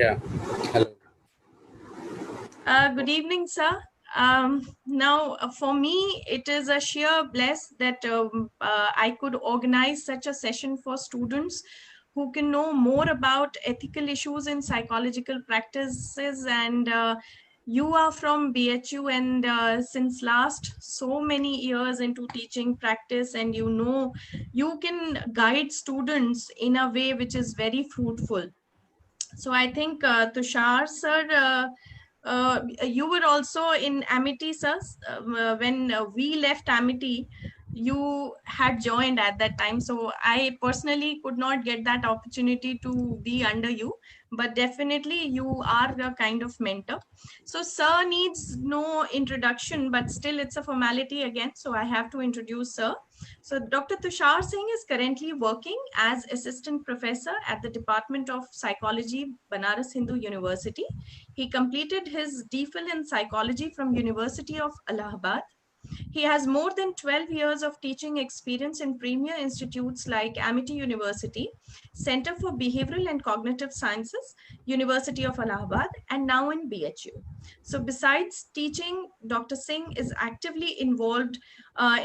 Yeah. Hello. Good evening, sir. For me, it is a sheer bless that I could organize such a session for students who can know more about ethical issues in psychological practices. And you are from BHU, and since last so many years into teaching practice, and you can guide students in a way which is very fruitful. So I think Tushar sir, you were also in Amity, sir. When we left Amity, you had joined at that time. So I personally could not get that opportunity to be under you, but definitely you are a kind of mentor. So sir needs no introduction, but still it's a formality again. So I have to introduce sir. So Dr. Tushar Singh is currently working as assistant professor at the Department of Psychology, Banaras Hindu University. He completed his DPhil in psychology from University of Allahabad. He has more than 12 years of teaching experience in premier institutes like Amity University, Center for Behavioral and Cognitive Sciences, University of Allahabad, and now in BHU. So besides teaching, Dr. Singh is actively involved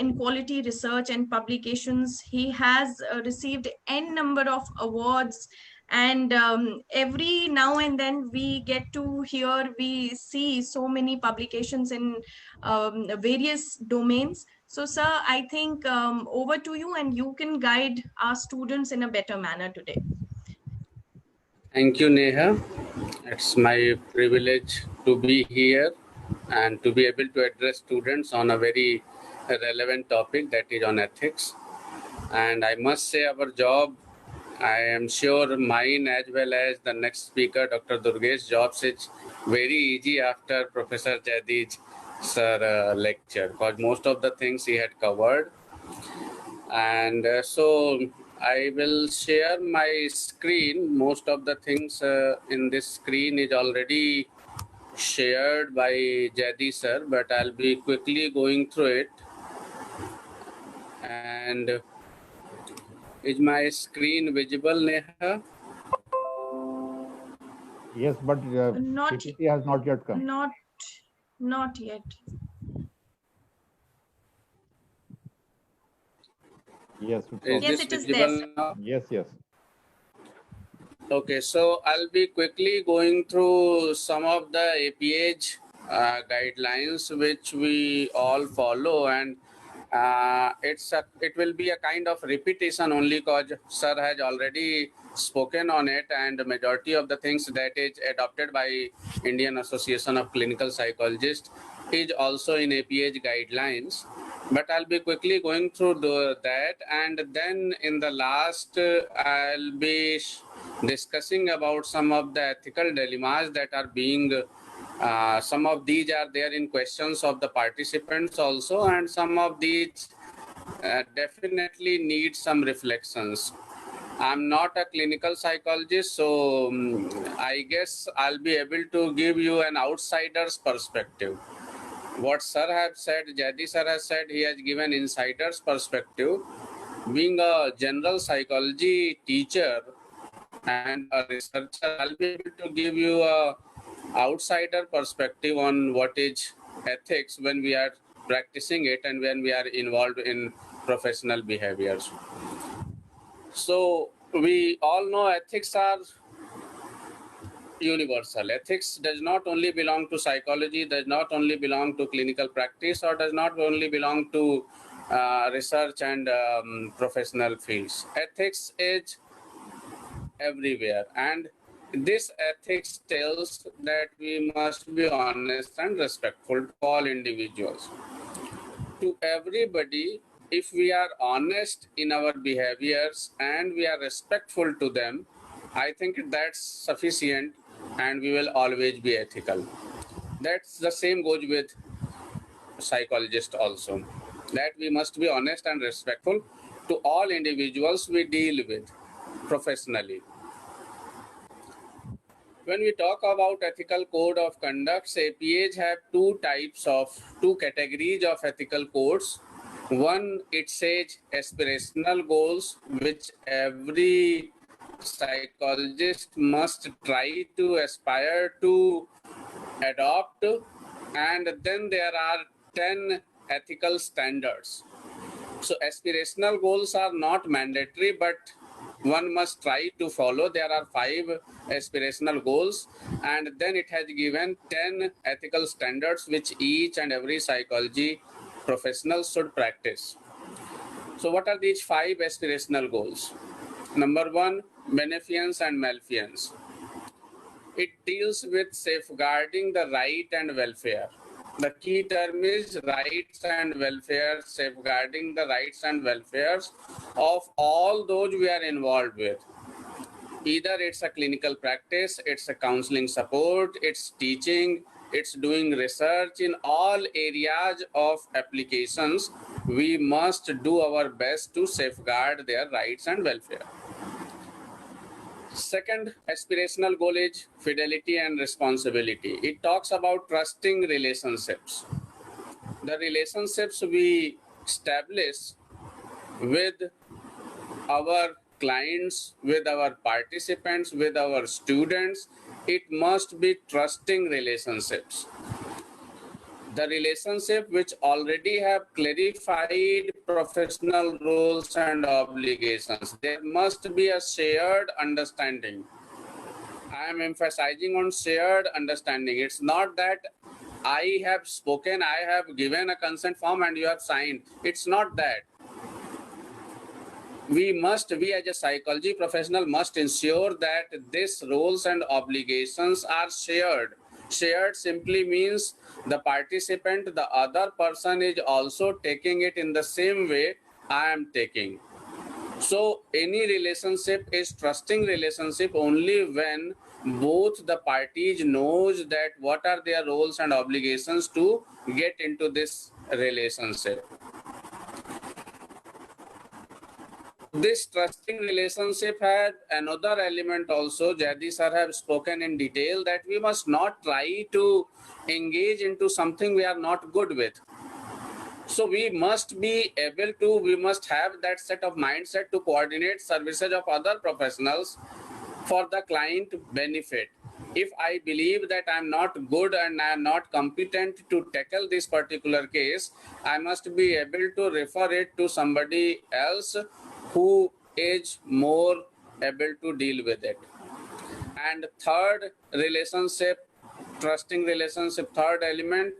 in quality research and publications. He has received n number of awards, and every now and then we get to hear, we see so many publications in various domains. So sir, I think over to you, and you can guide our students in a better manner today. Thank you, Neha. It's my privilege to be here and to be able to address students on a very relevant topic, that is on ethics. And I must say, our job, I am sure mine as well as the next speaker, Dr. Durgesh, jobs is very easy after Professor Jadij sir lecture, because most of the things he had covered. And so I will share my screen. Most of the things in this screen is already shared by Jadi sir, but I'll be quickly going through it. And is my screen visible, Neha? Yes, but Not PPT has not yet come. not yet. Yes, Is Yes, this it is visible there, sir. now? yes. Okay, so I'll be quickly going through some of the APH guidelines which we all follow, and it will be a kind of repetition only because sir has already spoken on it, and the majority of the things that is adopted by Indian Association of Clinical Psychologists is also in APH guidelines. But I'll be quickly going through that, and then in the last I'll be discussing about some of the ethical dilemmas that are being some of these are there in questions of the participants also, and some of these definitely need some reflections. I'm not a clinical psychologist, so I guess I'll be able to give you an outsider's perspective. What sir have said, Jadi sir has said, he has given insider's perspective. Being a general psychology teacher and a researcher, I'll be able to give you a outsider perspective on what is ethics when we are practicing it and when we are involved in professional behaviors. So we all know ethics are universal. Ethics does not only belong to psychology, does not only belong to clinical practice, or does not only belong to research and professional fields. Ethics is everywhere, and this ethics tells that we must be honest and respectful to all individuals, to everybody. If we are honest in our behaviors and we are respectful to them, I think that's sufficient, and we will always be ethical. That's the same goes with psychologists also, that we must be honest and respectful to all individuals we deal with professionally. When we talk about ethical code of conduct, APH have two categories of ethical codes. One, it says aspirational goals, which every psychologists must try to aspire to adopt. And then there are 10 ethical standards. So aspirational goals are not mandatory, but one must try to follow. There are 5 aspirational goals, and then it has given 10 ethical standards which each and every psychology professional should practice. So what are these 5 aspirational goals? Number 1, beneficence and maleficence. It deals with safeguarding the right and welfare. The key term is rights and welfare, safeguarding the rights and welfares of all those we are involved with. Either it's a clinical practice, it's a counseling support, it's teaching, it's doing research. In all areas of applications, we must do our best to safeguard their rights and welfare. Second aspirational goal is fidelity and responsibility. It talks about trusting relationships. The relationships we establish with our clients, with our participants, with our students, it must be trusting relationships. The relationship which already have clarified professional roles and obligations. There must be a shared understanding. I am emphasizing on shared understanding. It's not that I have spoken, I have given a consent form and you have signed. It's not that. We as a psychology professional must ensure that these roles and obligations are shared. Shared simply means the participant, the other person is also taking it in the same way I am taking. So any relationship is trusting relationship only when both the parties knows that what are their roles and obligations to get into this relationship. This trusting relationship had another element also. Jayadi sir have spoken in detail that we must not try to engage into something we are not good with. So we must be able to, we must have that set of mindset to coordinate services of other professionals for the client benefit. If I believe that I am not good and I am not competent to tackle this particular case, I must be able to refer it to somebody else who is more able to deal with it. And third relationship, trusting relationship, third element,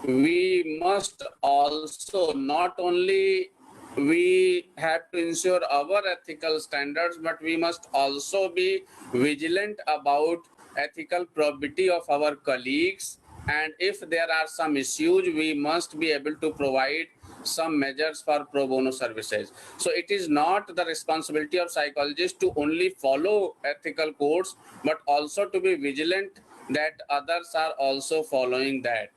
we must also not only we have to ensure our ethical standards, but we must also be vigilant about ethical probity of our colleagues. And if there are some issues, we must be able to provide some measures for pro bono services. So it is not the responsibility of psychologists to only follow ethical codes, but also to be vigilant that others are also following that.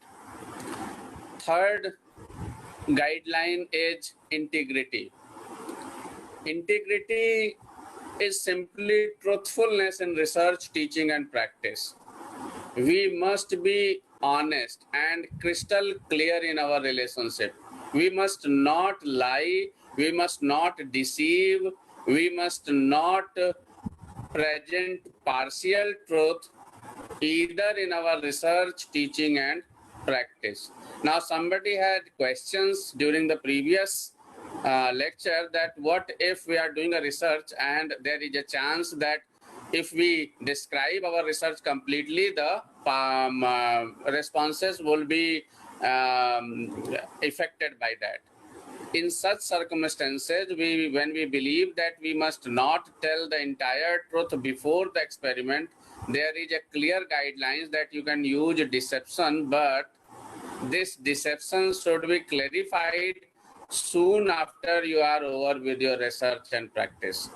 Third guideline is integrity. Integrity is simply truthfulness in research, teaching, and practice. We must be honest and crystal clear in our relationship. We must not lie, we must not deceive, we must not present partial truth either in our research, teaching, and practice. Now, somebody had questions during the previous lecture that what if we are doing a research and there is a chance that if we describe our research completely, the responses will be affected by that. In such circumstances, when we believe that we must not tell the entire truth before the experiment, there is a clear guidelines that you can use deception, but this deception should be clarified soon after you are over with your research and practice.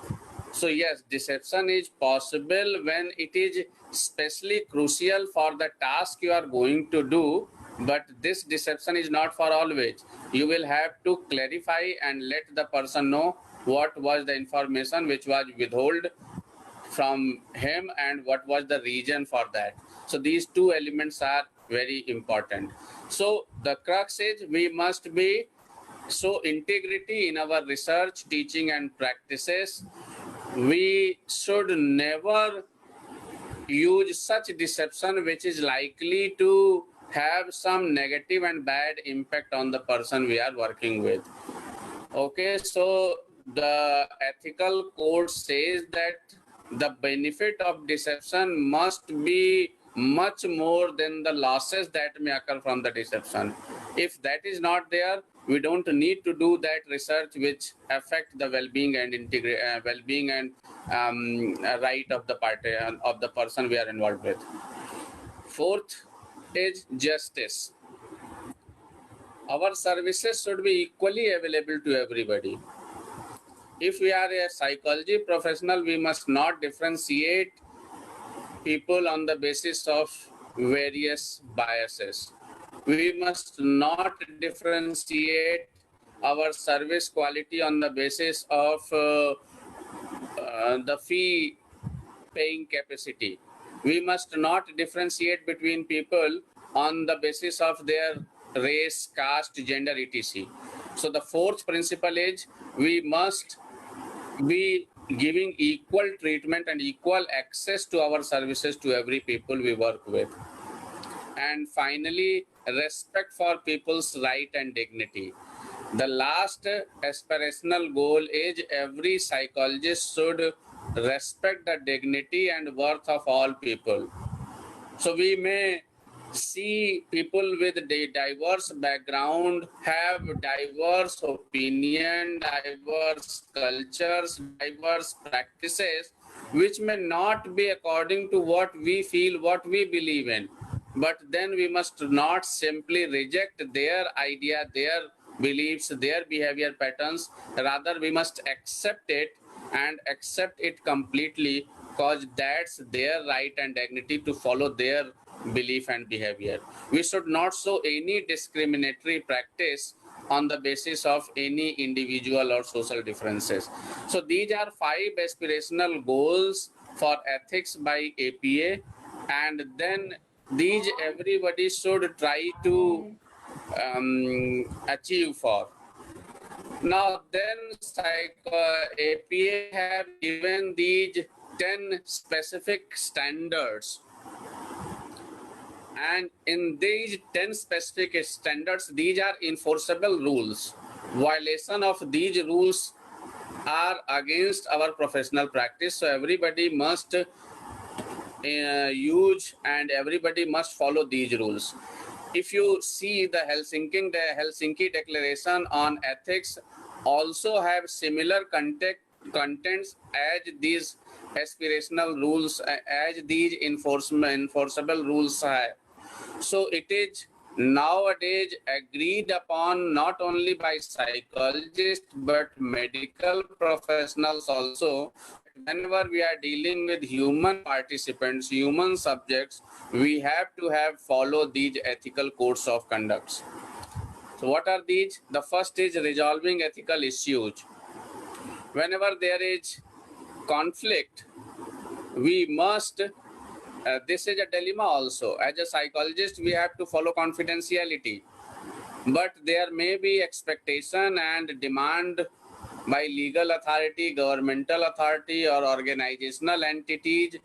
So yes, deception is possible when it is especially crucial for the task you are going to do, but this deception is not for always. You will have to clarify and let the person know what was the information which was withheld from him and what was the reason for that. So these two elements are very important. So the crux is we must be so integrity in our research, teaching, and practices. we should never use such deception which is likely to have some negative and bad impact on the person we are working with. Okay, so the ethical code says that the benefit of deception must be much more than the losses that may occur from the deception. If that is not there, we don't need to do that research which affect the well-being and well-being and right of the party of the person we are involved with. Fourth is justice. Our services should be equally available to everybody. If we are a psychology professional, we must not differentiate people on the basis of various biases. We must not differentiate our service quality on the basis of the fee paying capacity. We must not differentiate between people on the basis of their race, caste, gender, etc. So the fourth principle is we must be giving equal treatment and equal access to our services to every people we work with. And finally, respect for people's right and dignity. The last aspirational goal is every psychologist should respect the dignity and worth of all people. So we may see people with a diverse background, have diverse opinion, diverse cultures, diverse practices, which may not be according to what we feel, what we believe in. But then we must not simply reject their idea, their beliefs, their behavior patterns. Rather, we must accept it and accept it completely, because that's their right and dignity to follow their belief and behavior. We should not show any discriminatory practice on the basis of any individual or social differences. So these are 5 aspirational goals for ethics by APA, and then these everybody should try to achieve for. Now then, APA have given these 10 specific standards, and in these 10 specific standards, these are enforceable rules. Violation of these rules are against our professional practice, so everybody must use and everybody must follow these rules. If you see the Helsinki Declaration on Ethics also have similar contents as these aspirational rules, as these enforceable rules have. So it is nowadays agreed upon not only by psychologists but medical professionals also. Whenever we are dealing with human participants, human subjects, we have to follow these ethical codes of conduct. So what are these? The first is resolving ethical issues. Whenever there is conflict, we must, this is a dilemma also. As a psychologist, we have to follow confidentiality. But there may be expectation and demand by legal authority, governmental authority, or organizational entities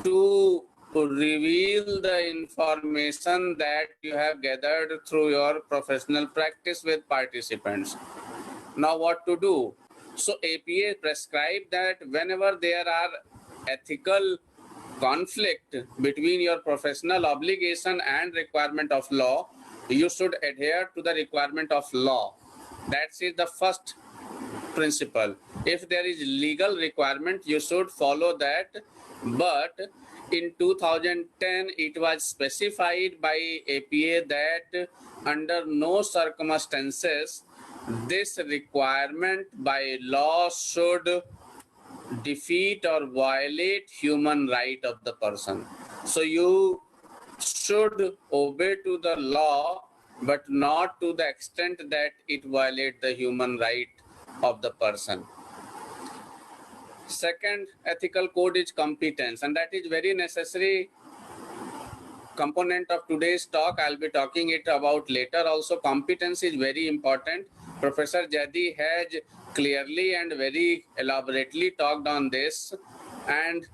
to reveal the information that you have gathered through your professional practice with participants. Now what to do? So APA prescribed that whenever there are ethical conflict between your professional obligation and requirement of law, you should adhere to the requirement of law. That is the first principle. If there is legal requirement, you should follow that. But in 2010, it was specified by APA that under no circumstances this requirement by law should defeat or violate human right of the person. So you should obey to the law, but not to the extent that it violates the human right of the person. Second ethical code is competence, and that is very necessary component of today's talk. I'll be talking it about later also. Competence is very important. Professor Jadi has clearly and very elaborately talked on this, and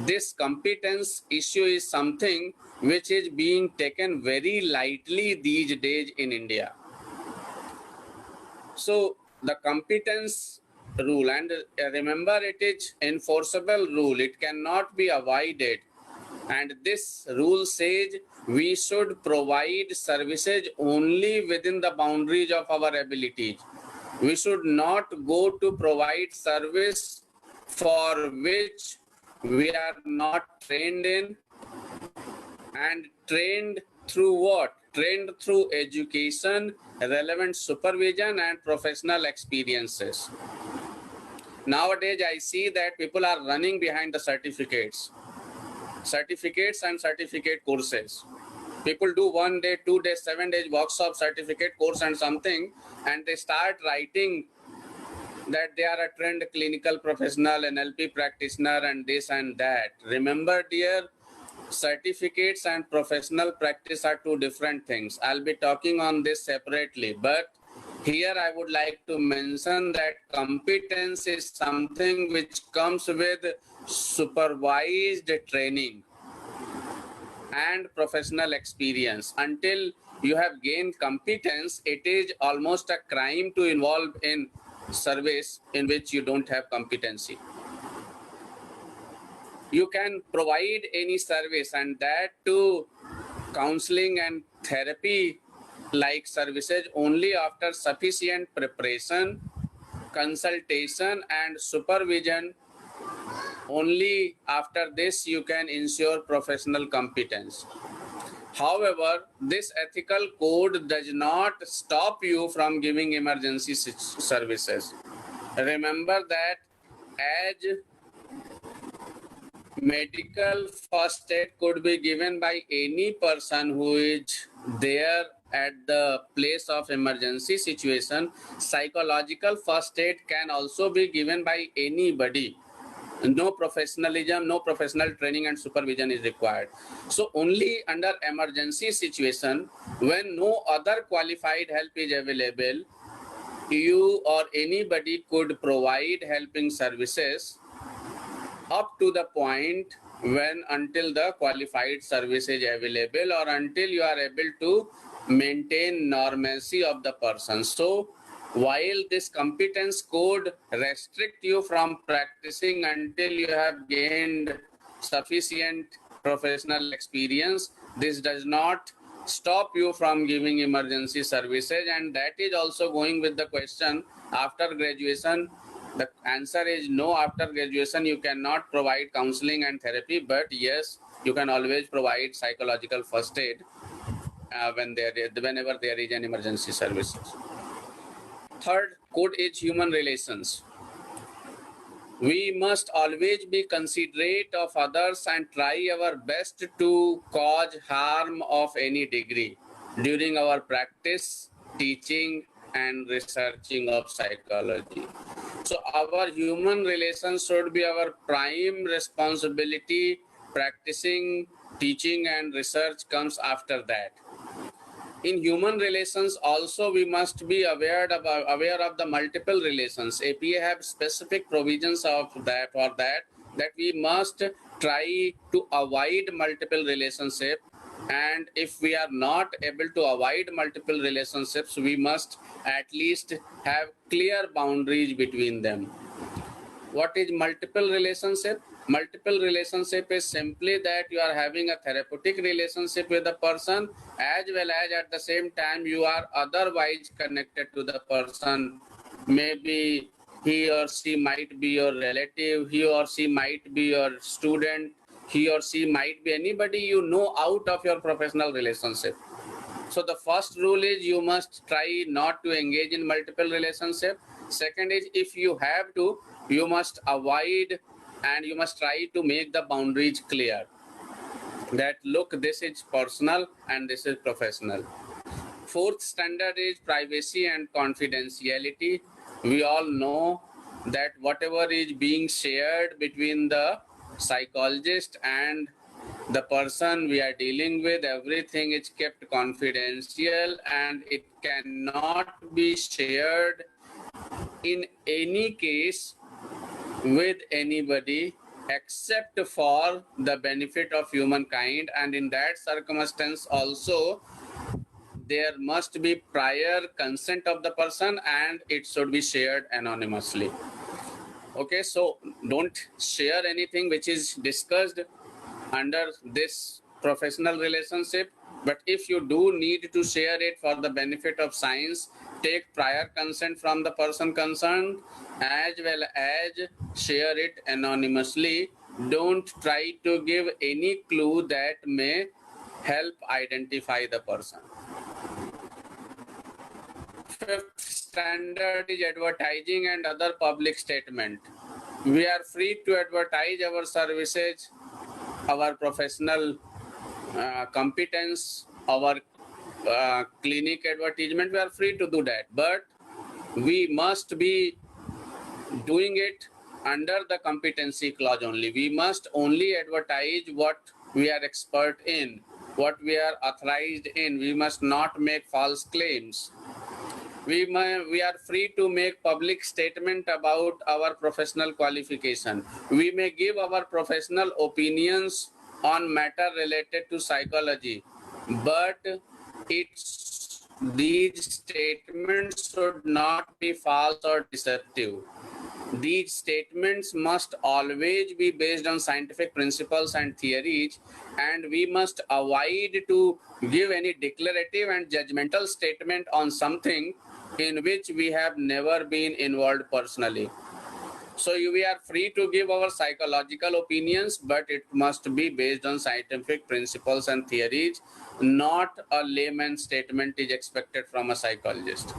this competence issue is something which is being taken very lightly these days in India. So the competence rule, and remember, it is enforceable rule, it cannot be avoided, and this rule says we should provide services only within the boundaries of our abilities. We should not go to provide service for which we are not trained in. And trained through what? Trained through education, relevant supervision, and professional experiences. Nowadays, I see that people are running behind the certificates and certificate courses. People do 1 day, 2 days, 7 days workshop, certificate course and something, and they start writing that they are a trained clinical professional, NLP practitioner, and this and that. Remember, dear, certificates and professional practice are two different things. I'll be talking on this separately, but here I would like to mention that competence is something which comes with supervised training and professional experience. Until you have gained competence, it is almost a crime to involve in service in which you don't have competency. You can provide any service, and that to counseling and therapy like services, only after sufficient preparation, consultation, and supervision. Only after this you can ensure professional competence. However, this ethical code does not stop you from giving emergency services. Remember that as medical first aid could be given by any person who is there at the place of emergency situation, psychological first aid can also be given by anybody. No professionalism, no professional training and supervision is required. So only under emergency situation, when no other qualified help is available, you or anybody could provide helping services up to the point when until the qualified service is available or until you are able to maintain normalcy of the person. So while this competence code restrict you from practicing until you have gained sufficient professional experience, this does not stop you from giving emergency services. And that is also going with the question, after graduation, the answer is no. After graduation, you cannot provide counseling and therapy, but yes, you can always provide psychological first aid whenever there is an emergency services. Third code is human relations. We must always be considerate of others and try our best to cause harm of any degree during our practice, teaching, and researching of psychology. So our human relations should be our prime responsibility. Practicing, teaching, and research comes after that. In human relations also, we must be aware of the multiple relations. APA have specific provisions of that, that we must try to avoid multiple relationships. And if we are not able to avoid multiple relationships, we must at least have clear boundaries between them. What is multiple relationship? Multiple relationship is simply that you are having a therapeutic relationship with a person, as well as at the same time you are otherwise connected to the person. Maybe he or she might be your relative, he or she might be your student, he or she might be anybody you know out of your professional relationship. So the first rule is you must try not to engage in multiple relationship. Second is, if you have to, you must avoid and you must try to make the boundaries clear. That look, this is personal and this is professional. Fourth standard is privacy and confidentiality. We all know that whatever is being shared between the psychologist and the person we are dealing with, everything is kept confidential and it cannot be shared in any case with anybody except for the benefit of humankind, and in that circumstance also there must be prior consent of the person and it should be shared anonymously. Okay, so don't share anything which is discussed under this professional relationship, but if you do need to share it for the benefit of science, take prior consent from the person concerned as well as share it anonymously. Don't try to give any clue that may help identify the person. Fifth standard is advertising and other public statement. We are free to advertise our services, our professional competence, our clinic advertisement. We are free to do that, but we must be doing it under the competency clause only. We must only advertise what we are expert in, what we are authorized in. We must not make false claims. We are free to make public statement about our professional qualification. We may give our professional opinions on matter related to psychology, but these statements should not be false or deceptive. These statements must always be based on scientific principles and theories, and we must avoid to give any declarative and judgmental statement on something in which we have never been involved personally. So we are free to give our psychological opinions, but it must be based on scientific principles and theories. Not a layman statement is expected from a psychologist.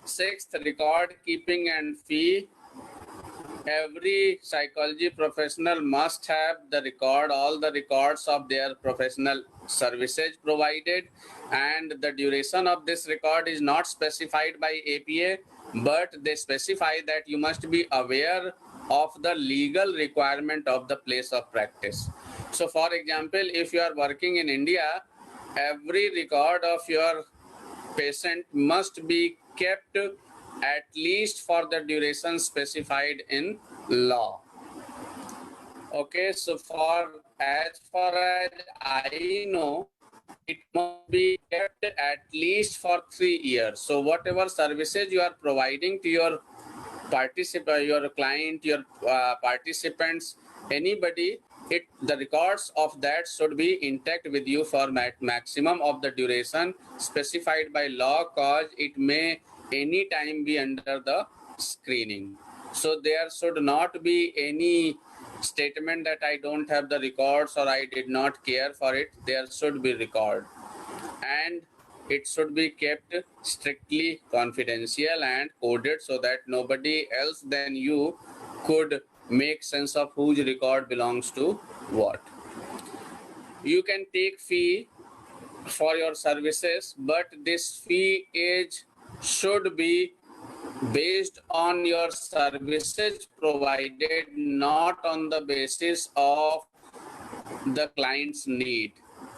Sixth, record keeping and fee. Every psychology professional must have all the records of their professional services provided, and the duration of this record is not specified by APA, but they specify that you must be aware of the legal requirement of the place of practice. So for example, if you are working in India, every record of your patient must be kept at least for the duration specified in law. Okay, so as far as I know, it must be kept at least for 3 years. So whatever services you are providing to your your client, your participants, anybody, the records of that should be intact with you for maximum of the duration specified by law, cause it may any time be under the screening. So there should not be any statement that I don't have the records or I did not care for it. There should be record, and it should be kept strictly confidential and coded so that nobody else than you could make sense of whose record belongs to what. You can take fee for your services, but this fee should be based on your services provided, not on the basis of the client's need.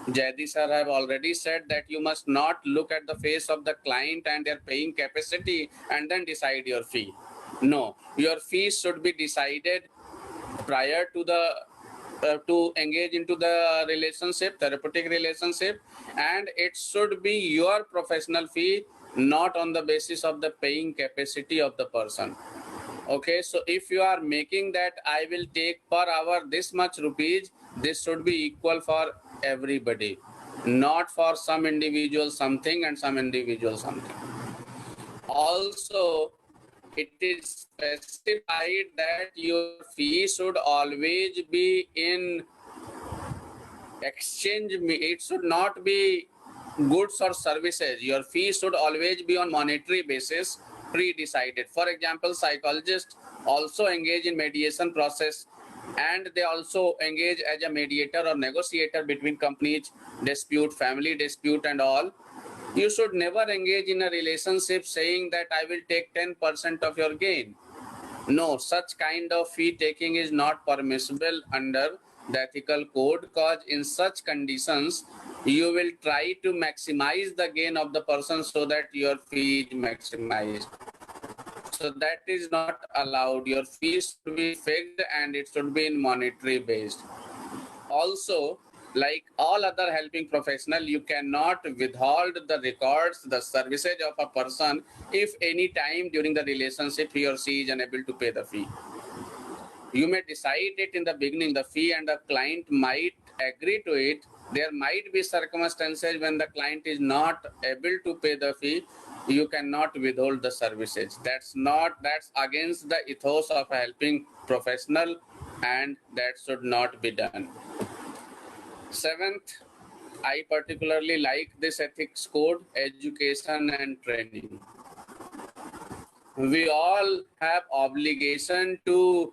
Jayadi sir have already said that you must not look at the face of the client and their paying capacity and then decide your fee. No, your fee should be decided prior to the to engage into the relationship, therapeutic relationship, and it should be your professional fee, not on the basis of the paying capacity of the person. Okay, so if you are making that I will take per hour this much rupees, this should be equal for everybody, not for some individual something and some individual something. Also, it is specified that your fee should always be in exchange. It should not be goods or services. Your fee should always be on monetary basis, pre-decided. For example, psychologists also engage in mediation process, and they also engage as a mediator or negotiator between companies, dispute, family dispute and all. You should never engage in a relationship saying that I will take 10% of your gain. No, such kind of fee taking is not permissible under the ethical code, because in such conditions you will try to maximize the gain of the person so that your fee is maximized. So that is not allowed. Your fees should be fixed and it should be in monetary based. Also, like all other helping professional, you cannot withhold the records, the services of a person if any time during the relationship he or she is unable to pay the fee. You may decide it in the beginning, the fee, and the client might agree to it. There might be circumstances when the client is not able to pay the fee. You cannot withhold the services. That's against the ethos of a helping professional, and that should not be done. Seventh, I particularly like this ethics code, education and training. We all have obligation to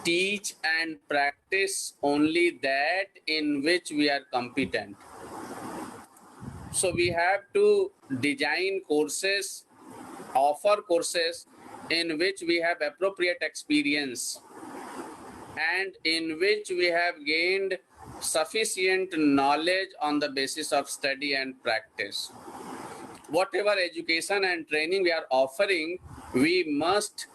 teach and practice only that in which we are competent. So we have to design courses, offer courses in which we have appropriate experience and in which we have gained sufficient knowledge on the basis of study and practice. Whatever education and training we are offering, we must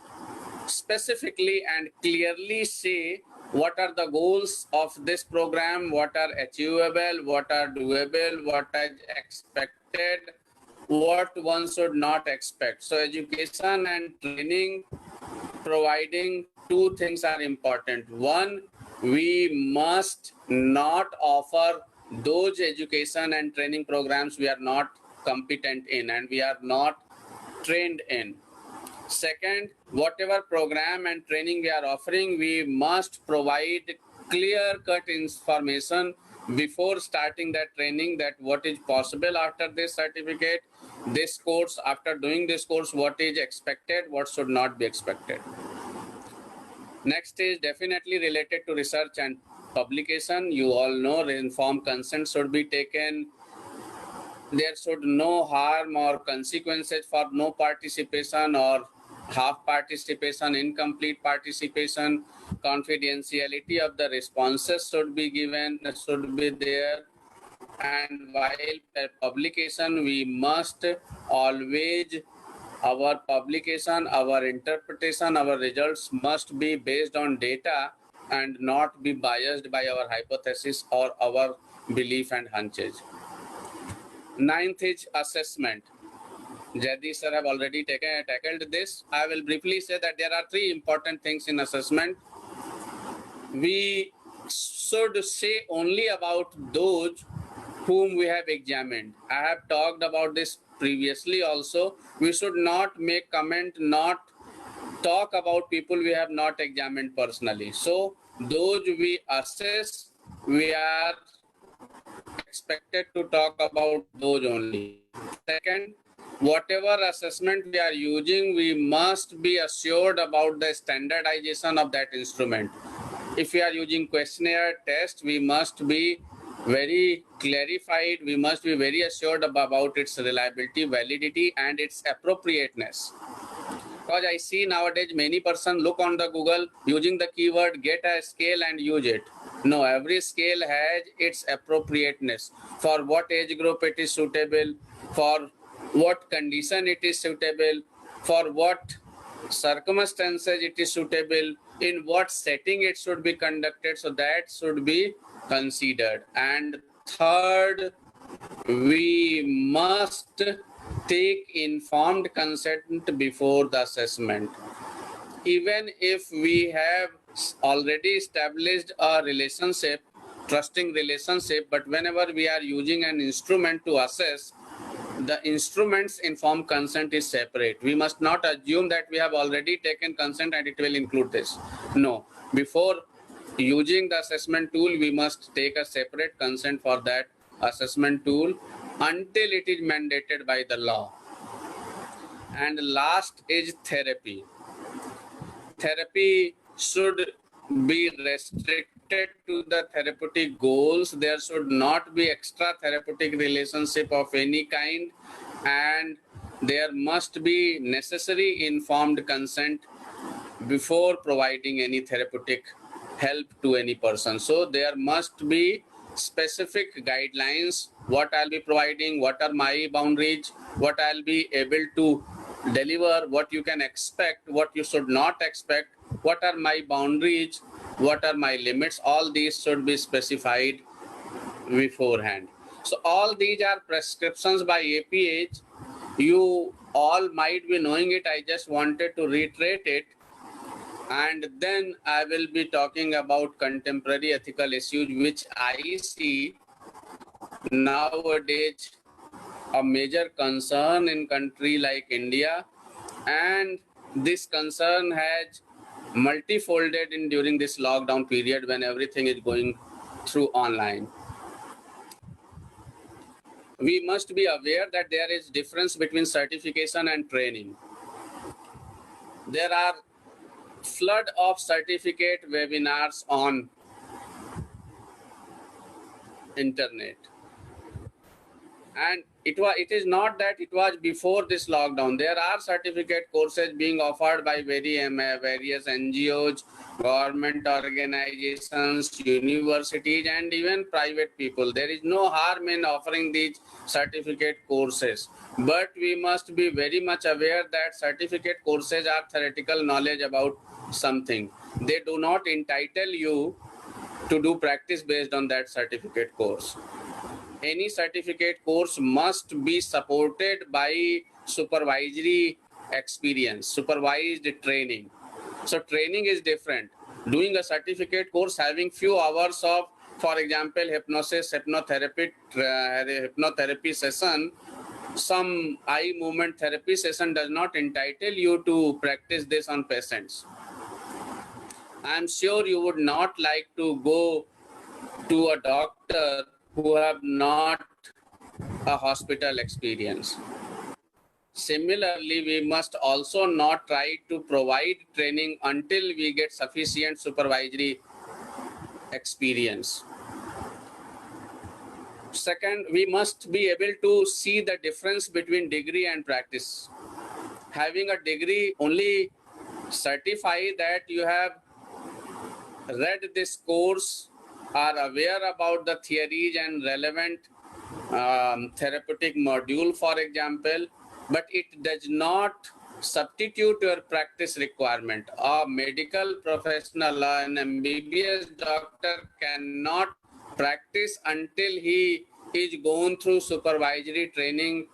specifically and clearly say what are the goals of this program, what are achievable, what are doable, what is expected, what one should not expect. So education and training, providing two things are important. One, we must not offer those education and training programs we are not competent in and we are not trained in. Second, whatever program and training we are offering, we must provide clear-cut information before starting that training, that what is possible after this certificate, this course, after doing this course, what is expected, what should not be expected. Next is definitely related to research and publication. You all know informed consent should be taken. There should no harm or consequences for no participation or half participation, incomplete participation. Confidentiality of the responses should be given, should be there. And while publication, we must always, our publication, our interpretation, our results must be based on data and not be biased by our hypothesis or our belief and hunches. Ninth is assessment. Jaydeep sir have already tackled this. I will briefly say that there are three important things in assessment. We should say only about those whom we have examined. I have talked about this previously also. We should not make comment, not talk about people we have not examined personally. So those we assess, we are expected to talk about those only. Second, whatever assessment we are using, we must be assured about the standardization of that instrument. If we are using questionnaire test, we must be very clarified, we must be very assured about its reliability, validity, and its appropriateness. Because I see nowadays many persons look on the Google using the keyword get a scale and use it. No, every scale has its appropriateness. For what age group it is suitable, for what condition it is suitable, for what circumstances it is suitable, in what setting it should be conducted. So that should be considered. And third, we must take informed consent before the assessment. Even if we have already established a relationship, trusting relationship, but whenever we are using an instrument to assess, the instrument's informed consent is separate. We must not assume that we have already taken consent and it will include this. No, before using the assessment tool, we must take a separate consent for that assessment tool until it is mandated by the law. And last is therapy. Therapy should be restricted to the therapeutic goals. There should not be extra therapeutic relationship of any kind, and there must be necessary informed consent before providing any therapeutic help to any person. So there must be specific guidelines, what I'll be providing, what are my boundaries, what I'll be able to deliver, what you can expect, what you should not expect, what are my boundaries, what are my limits. All these should be specified beforehand. So all these are prescriptions by APH. You all might be knowing it. I just wanted to reiterate it. And then I will be talking about contemporary ethical issues, which I see nowadays a major concern in country like India. And this concern has multifolded in during this lockdown period when everything is going through online. We must be aware that there is difference between certification and training. There are flood of certificate webinars on internet, and it is not that it was before this lockdown. There are certificate courses being offered by various NGOs, government organizations, universities, and even private people. There is no harm in offering these certificate courses, but we must be very much aware that certificate courses are theoretical knowledge about something. They do not entitle you to do practice based on that certificate course. Any certificate course must be supported by supervisory experience, supervised training. So training is different. Doing a certificate course, having few hours of, for example, hypnosis, hypnotherapy session, some eye movement therapy session does not entitle you to practice this on patients. I'm sure you would not like to go to a doctor who have not a hospital experience. Similarly, we must also not try to provide training until we get sufficient supervisory experience. Second, we must be able to see the difference between degree and practice. Having a degree only certify that you have read this course, are aware about the theories and relevant therapeutic module, for example, but it does not substitute your practice requirement. A medical professional, an MBBS doctor cannot practice until he is gone through supervisory training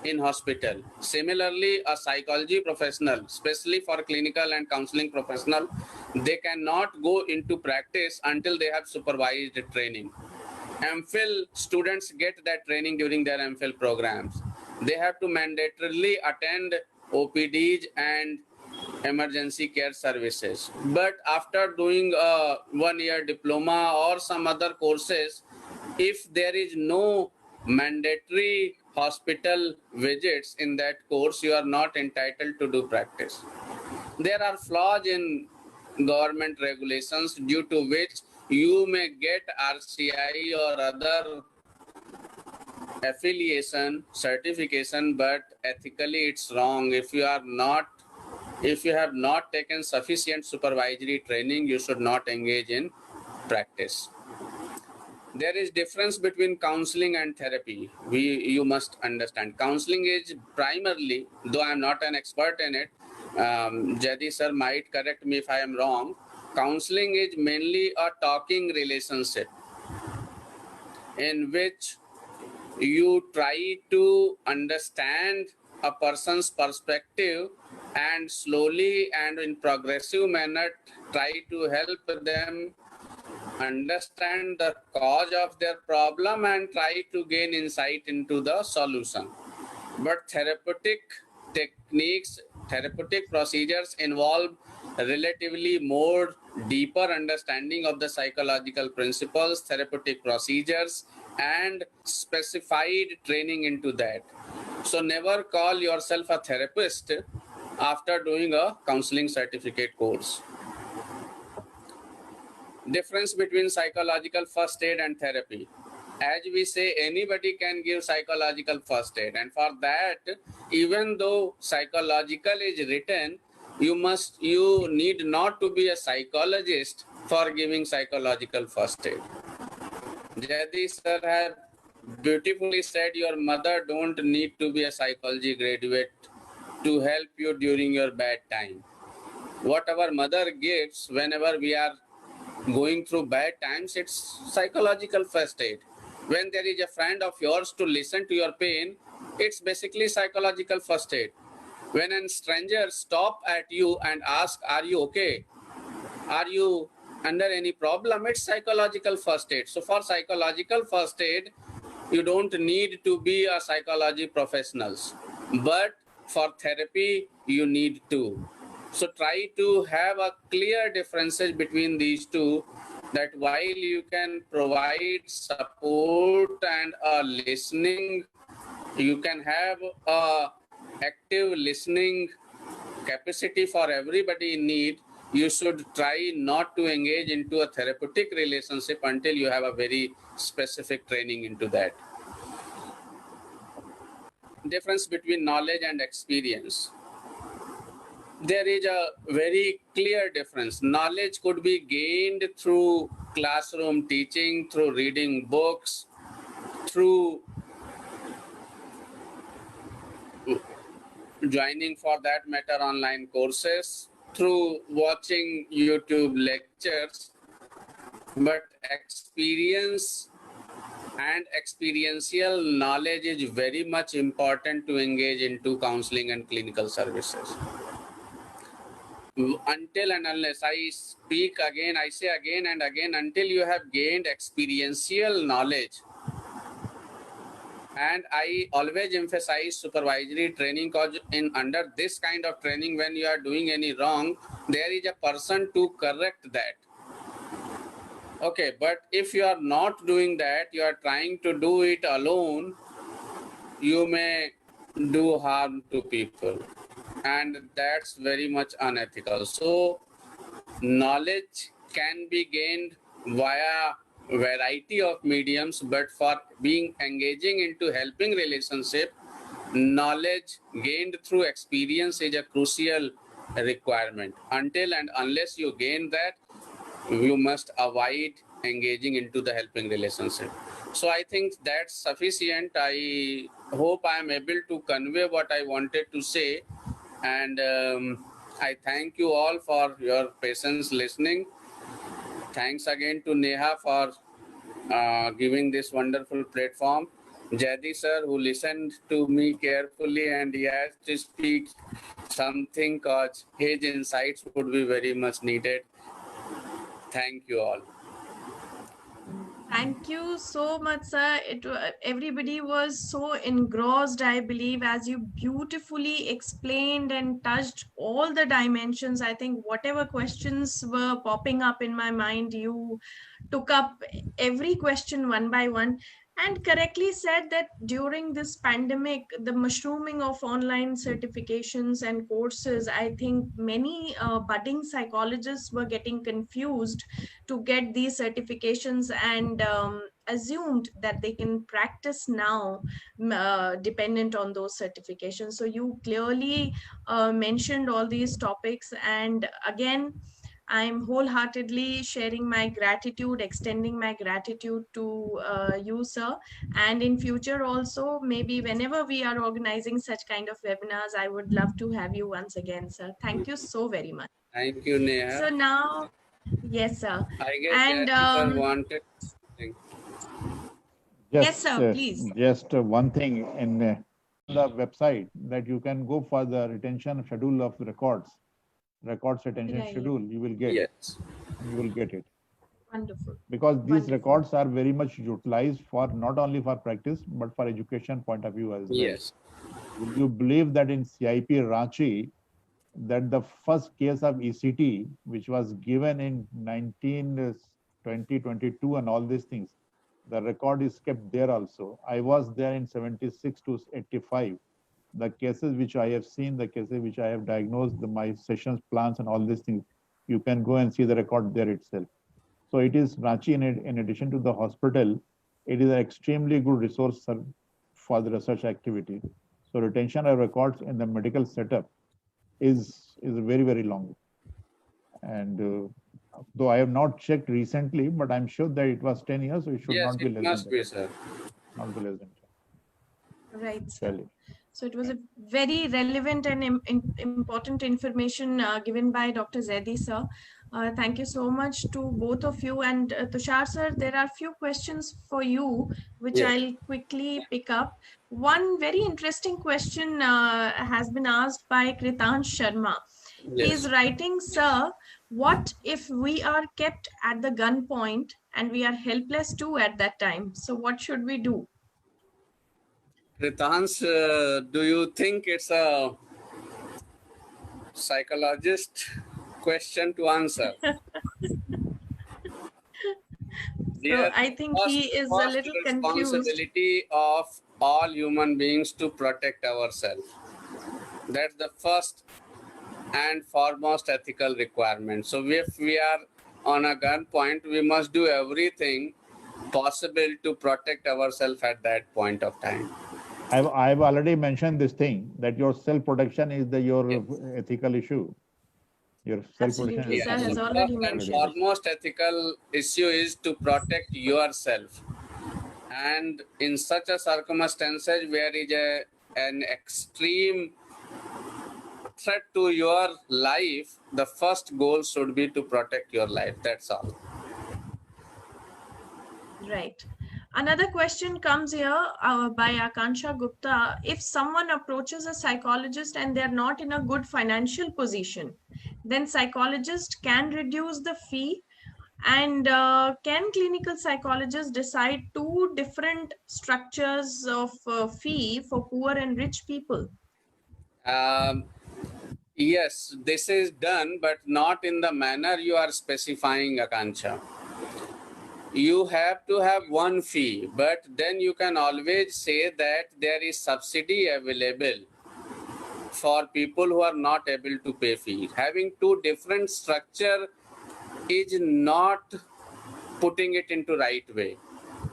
in hospital. Similarly, a psychology professional, especially for clinical and counseling professional, they cannot go into practice until they have supervised training. MPhil students get that training during their MPhil programs. They have to mandatorily attend OPDs and emergency care services. But after doing a one-year diploma or some other courses, if there is no mandatory hospital visits in that course, you are not entitled to do practice. There are flaws in government regulations due to which you may get RCI or other affiliation certification, but ethically it's wrong. If you have not taken sufficient supervisory training, you should not engage in practice. There is difference between counseling and therapy. You must understand. Counseling is primarily, though I am not an expert in it, Jadi sir might correct me if I am wrong. Counseling is mainly a talking relationship in which you try to understand a person's perspective and slowly and in progressive manner try to help them understand the cause of their problem and try to gain insight into the solution. But therapeutic techniques, therapeutic procedures involve relatively more deeper understanding of the psychological principles, therapeutic procedures, and specified training into that. So never call yourself a therapist after doing a counseling certificate course. Difference between psychological first aid and therapy. As we say, anybody can give psychological first aid, and for that, even though psychological is written, you need not to be a psychologist for giving psychological first aid. Jayadi sir had beautifully said your mother don't need to be a psychology graduate to help you during your bad time. What our mother gives whenever we are going through bad times, it's psychological first aid. When there is a friend of yours to listen to your pain, it's basically psychological first aid. When a stranger stop at you and ask, are you okay? Are you under any problem? It's psychological first aid. So for psychological first aid, you don't need to be a psychology professionals, but for therapy, you need to. So try to have a clear differences between these two, that while you can provide support and a listening, you can have a active listening capacity for everybody in need, you should try not to engage into a therapeutic relationship until you have a very specific training into that. Difference between knowledge and experience. There is a very clear difference. Knowledge could be gained through classroom teaching, through reading books, through joining for that matter online courses, through watching YouTube lectures, but experience and experiential knowledge is very much important to engage into counseling and clinical services. Until and unless, I speak again, I say again and again, until you have gained experiential knowledge, and I always emphasize supervisory training, because in under this kind of training, when you are doing any wrong, there is a person to correct that. Okay, but if you are not doing that, you are trying to do it alone, you may do harm to people, and that's very much unethical. So knowledge can be gained via variety of mediums, but for being engaging into helping relationship, knowledge gained through experience is a crucial requirement. Until and unless you gain that, you must avoid engaging into the helping relationship. So I think that's sufficient. I hope I am able to convey what I wanted to say, and I thank you all for your patience listening. Thanks again to Neha for giving this wonderful platform. Jayadi sir, who listened to me carefully, and he has to speak something because his insights would be very much needed. Thank you all. Thank you so much, sir. Everybody was so engrossed, I believe, as you beautifully explained and touched all the dimensions. I think whatever questions were popping up in my mind, you took up every question one by one, and correctly said that during this pandemic, the mushrooming of online certifications and courses, I think many budding psychologists were getting confused to get these certifications, and assumed that they can practice now dependent on those certifications. So you clearly mentioned all these topics, and again, I'm wholeheartedly sharing my gratitude, extending my gratitude to you, sir. And in future also, maybe whenever we are organizing such kind of webinars, I would love to have you once again, sir. Thank you so very much. Thank you, Neha. So now, yes, sir. I guess And sir wanted something. yes, sir, please. Just one thing in the website, that you can go for the retention schedule of records retention Right. schedule. You will get Yes. you will get it, Wonderful. because these Wonderful. records are very much utilized for not only for practice but for education point of view as well. Yes. Will you believe that in CIP Ranchi, that the first case of ECT, which was given in 2022 and all these things, the record is kept there also. I was there in 76 to 85. The cases which I have seen, the cases which I have diagnosed, my sessions plans and all these things, you can go and see the record there itself. So it is Ranchi, in addition to the hospital, it is an extremely good resource for the research activity. So retention of records in the medical setup is very, very long. And though I have not checked recently, but I'm sure that it was 10 years, so it should Yes, not be it less must than be, that. sir. Not be less than Right, 10. sir. Tell you. So it was a very relevant and important information given by Dr. Zaidi, sir. Thank you so much to both of you. And Tushar, sir, there are few questions for you, which Yes. I'll quickly pick up. One very interesting question has been asked by Kritansh Sharma. He's Yes. writing, sir, what if we are kept at the gunpoint and we are helpless too at that time? So what should we do? Ritansh, do you think it's a psychologist question to answer? So Dear, I think first, he is a first little confused. responsibility of all human beings to protect ourselves. That's the first and foremost ethical requirement. So if we are on a gunpoint, we must do everything possible to protect ourselves at that point of time. I've already mentioned this thing that your self-protection is your Yes. ethical issue. Your self-protection Absolutely, is sir Yes. has ethical already First and mentioned. foremost ethical issue is to protect yourself. And in such a circumstances where is an extreme threat to your life, the first goal should be to protect your life. That's all. Right. Another question comes here by Akansha Gupta. If someone approaches a psychologist and they're not in a good financial position, then psychologist can reduce the fee. And can clinical psychologists decide two different structures of fee for poor and rich people? Um, yes, this is done, but not in the manner you are specifying, Akanksha. You have to have one fee, but then you can always say that there is subsidy available for people who are not able to pay fee. Having two different structure is not putting it into right way.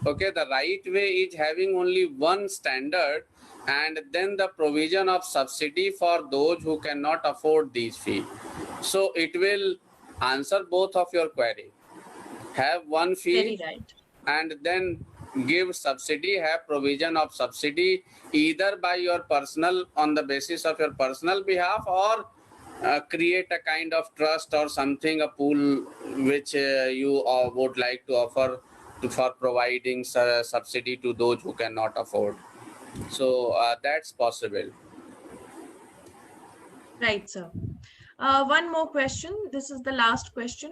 Okay, the right way is having only one standard and then the provision of subsidy for those who cannot afford these fees. So it will answer both of your query. Have one fee Very right. and then give subsidy, have provision of subsidy either by your personal, on the basis of your personal behalf, or create a kind of trust or something, a pool which you would like to offer for providing subsidy to those who cannot afford. So that's possible. Right, sir. One more question. This is the last question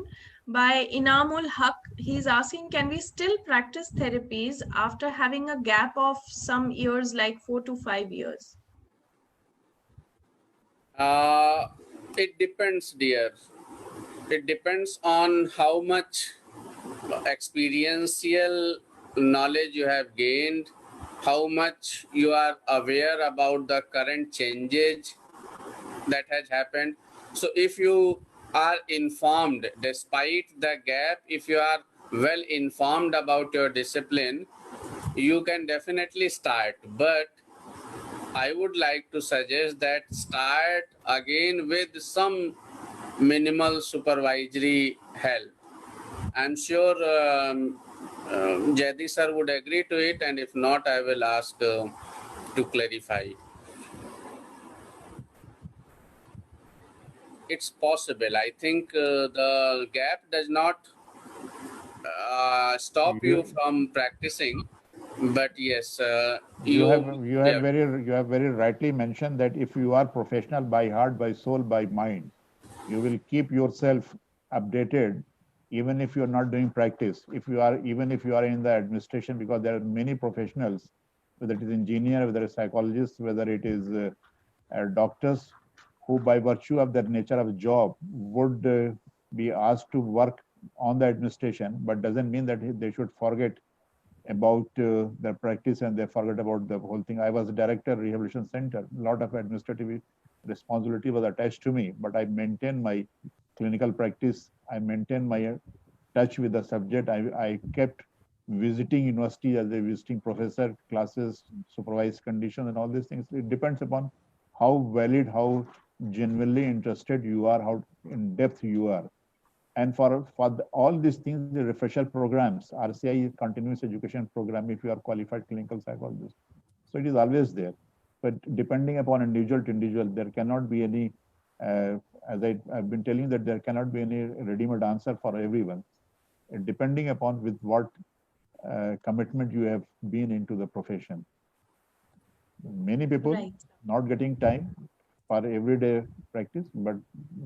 by Inamul Haq. He's asking, can we still practice therapies after having a gap of some years, like 4 to 5 years? It depends, dear. It depends on how much experiential knowledge you have gained, how much you are aware about the current changes that has happened. So if you are informed despite the gap, if you are well informed about your discipline, you can definitely start. But I would like to suggest that start again with some minimal supervisory help. I'm sure Jayadi sir would agree to it, and if not, I will ask to clarify. It's possible. I think the gap does not stop you from practicing, but yes, You have yeah, very rightly mentioned that if you are professional by heart, by soul, by mind, you will keep yourself updated even if you are not doing practice. Even if you are in the administration, because there are many professionals, whether it is engineer, whether it is psychologist, whether it is doctors, who by virtue of their nature of job would be asked to work on the administration, but doesn't mean that they should forget about their practice and they forget about the whole thing. I was director rehabilitation center. A lot of administrative responsibility was attached to me, but I maintained my clinical practice. I maintained my touch with the subject. I kept visiting university as a visiting professor, classes, supervised conditions, and all these things. It depends upon how valid, how genuinely interested you are, how in depth you are. And for all these things, the refresher programs, RCI continuous education program, if you are qualified clinical psychologist. So it is always there. But depending upon individual to individual, there cannot be any, as I've been telling that there cannot be any ready-made answer for everyone. Depending upon with what commitment you have been into the profession. Many people Right. not getting time for everyday practice, but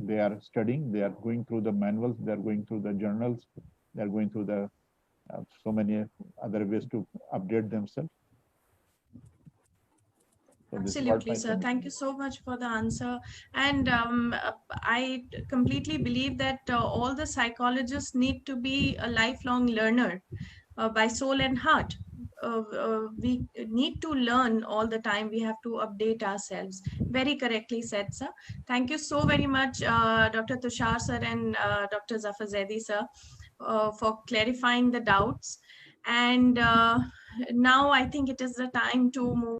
they are studying, they are going through the manuals, they are going through the journals, they are going through the so many other ways to update themselves. So Absolutely, sir. Thank you so much for the answer. And I completely believe that all the psychologists need to be a lifelong learner by soul and heart. We need to learn all the time. We have to update ourselves. Very correctly said, sir. Thank you so very much, Dr. Tushar, sir, and Dr. Zafar Zaidi, sir, for clarifying the doubts. And now I think it is the time to move